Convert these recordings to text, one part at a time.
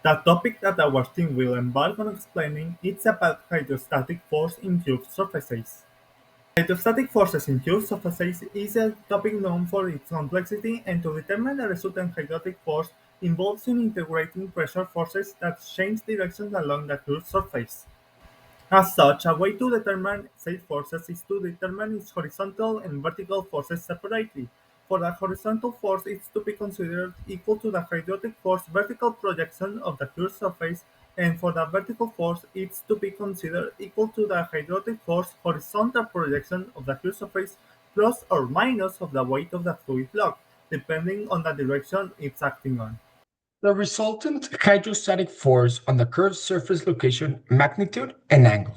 The topic that our team will embark on explaining is about hydrostatic force in curved surfaces. Hydrostatic forces in curved surfaces is a topic known for its complexity, and to determine the resultant hydraulic force involves in integrating pressure forces that change direction along the curved surface. As such, a way to determine said forces is to determine its horizontal and vertical forces separately. For the horizontal force, it is to be considered equal to the hydraulic force vertical projection of the curved surface, and for the vertical force, it is to be considered equal to the hydraulic force horizontal projection of the curved surface plus or minus of the weight of the fluid block, depending on the direction it's acting on. The resultant hydrostatic force on the curved surface location, magnitude, and angle.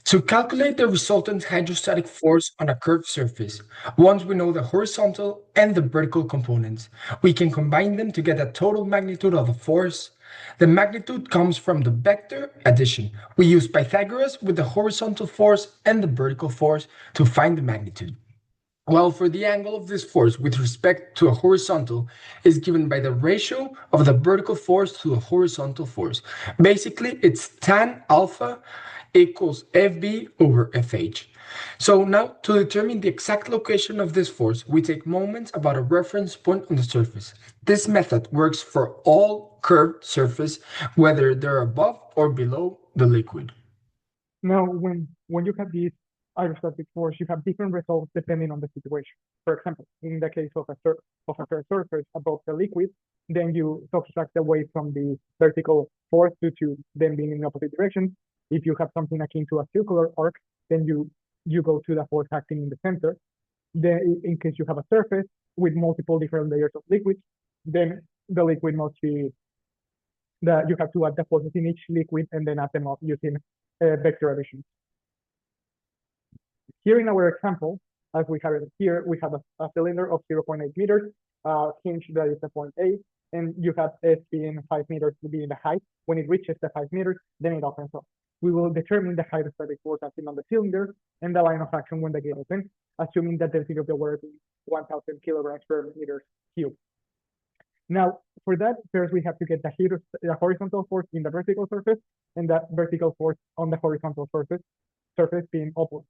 To calculate the resultant hydrostatic force on a curved surface, once we know the horizontal and the vertical components, we can combine them to get a total magnitude of the force. The magnitude comes from the vector addition. We use Pythagoras with the horizontal force and the vertical force to find the magnitude. While for the angle of this force with respect to a horizontal is given by the ratio of the vertical force to the horizontal force. Basically, it's tan alpha equals FB over FH. So now to determine the exact location of this force, we take moments about a reference point on the surface. This method works for all curved surface, whether they're above or below the liquid. Now, when you have this hydrostatic force, you have different results depending on the situation. For example, in the case of a curved surface above the liquid, then you subtract the weight from the vertical force due to them being in opposite directions. If you have something akin to a circular arc, then you go to the force acting in the center. Then, in case you have a surface with multiple different layers of liquid, then the liquid must be you have to add the forces in each liquid and then add them up using vector addition. Here in our example, as we have it here, we have a cylinder of 0.8 meters, hinge that is a 0.8, and you have S being 5 meters to be in the height. When it reaches the 5 meters, then it opens up. We will determine the hydrostatic force acting on the cylinder and the line of action when the gate opens, assuming that the density of the water is 1,000 kilograms per meter cubed. Now, for that, first we have to get the horizontal force in the vertical surface and the vertical force on the horizontal surface being opposite.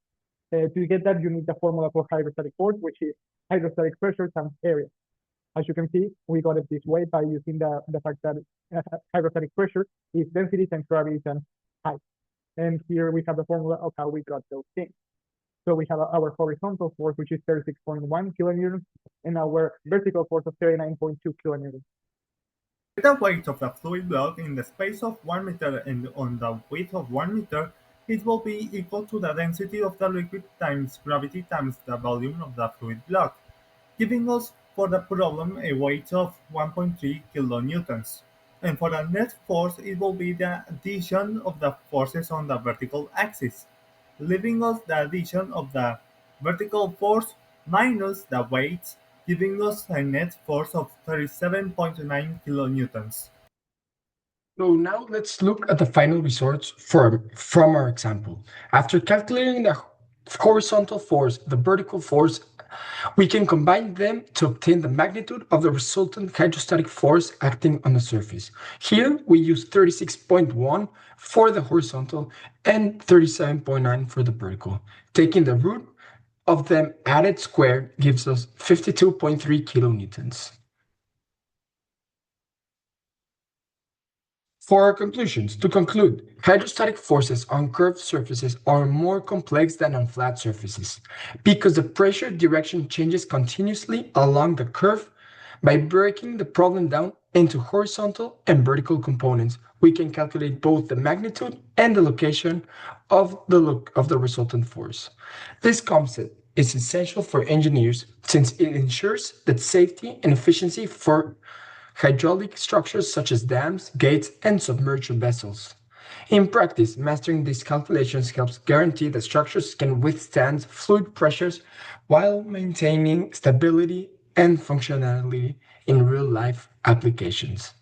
To get that, you need the formula for hydrostatic force, which is hydrostatic pressure times area. As you can see, we got it this way by using the fact that hydrostatic pressure is density times gravity times height. And here we have the formula of how we got those things. So we have our horizontal force, which is 36.1 kilonewtons, and our vertical force of 39.2 kilonewtons. The weight of the fluid block in the space of 1 meter and on the width of 1 meter, it will be equal to the density of the liquid times gravity times the volume of the fluid block, giving us for the problem a weight of 1.3 kilonewtons. And for the net force, it will be the addition of the forces on the vertical axis, leaving us the addition of the vertical force minus the weights, giving us a net force of 37.9 kilonewtons. So now let's look at the final results from our example. After calculating the horizontal force, the vertical force, we can combine them to obtain the magnitude of the resultant hydrostatic force acting on the surface. Here we use 36.1 for the horizontal and 37.9 for the vertical. Taking the root of them added square gives us 52.3 kilonewtons. For our conclusions, to conclude, hydrostatic forces on curved surfaces are more complex than on flat surfaces because the pressure direction changes continuously along the curve. By breaking the problem down into horizontal and vertical components, we can calculate both the magnitude and the location of the resultant force. This concept is essential for engineers since it ensures that safety and efficiency for hydraulic structures such as dams, gates, and submerged vessels. In practice, mastering these calculations helps guarantee that structures can withstand fluid pressures while maintaining stability and functionality in real-life applications.